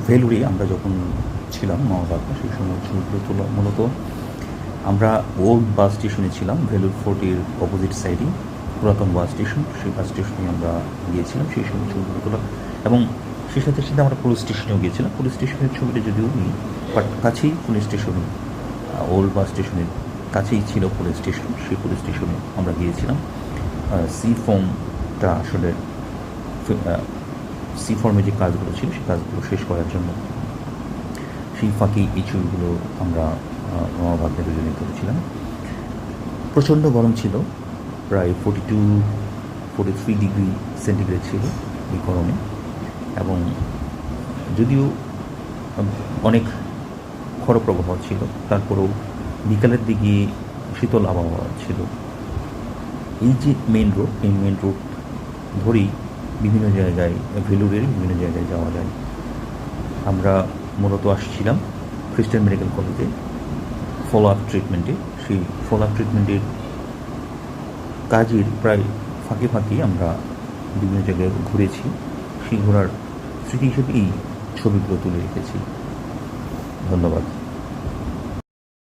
ভেলুরে আমরা যখন ছিলাম নওগাঁতে সেই সময় ছবিগুলো তোলা মূলত আমরা ওল্ড বাস স্টেশনে ছিলাম, ভেলুর ফোর্টের অপোজিট সাইডেই পুরাতন বাস স্টেশন, সেই বাস স্টেশনে আমরা গিয়েছিলাম সেই সময় ছবিগুলো তোলা। এবং সেই সাথে সাথে আমরা পুলিশ স্টেশনেও গিয়েছিলাম। পুলিশ স্টেশনের ছবিটা যদিও নিই, বাট কাছেই পুলিশ স্টেশন, ওল্ড বাস স্টেশনের কাছেই ছিল পুলিশ স্টেশন, সেই পুলিশ স্টেশনে আমরা গিয়েছিলাম। সি ফর্মটা আসলে সি ফর্মে যে কাজগুলো ছিল সেই কাজগুলো শেষ করার জন্য সেই ফাঁকি এই ছবিগুলো আমরা নওগাঁতে দুজনে করেছিলাম। প্রচণ্ড গরম ছিল, প্রায় 43 ডিগ্রি সেন্টিগ্রেড ছিল এই গরমে। এবং যদিও অনেক খরপ্রবাহ ছিল, তারপরেও বিকালের দিকে শীতল আবহাওয়া ছিল। এই যে মেন রোড, এই মেন রোড ধরেই বিভিন্ন জায়গায়, ভেলুরের বিভিন্ন জায়গায় যাওয়া যায়। আমরা মূলত আসছিলাম খ্রিস্টান মেডিকেল কলেজে ফলো আপ ট্রিটমেন্টে। সেই ফলো আপ ট্রিটমেন্টের কাজের প্রায় ফাঁকে ফাঁকে আমরা বিভিন্ন জায়গায় ঘুরেছি। সেই ঘোরার স্মৃতি হিসেবে এই ছবিগুলো তুলে রেখেছি। ধন্যবাদ।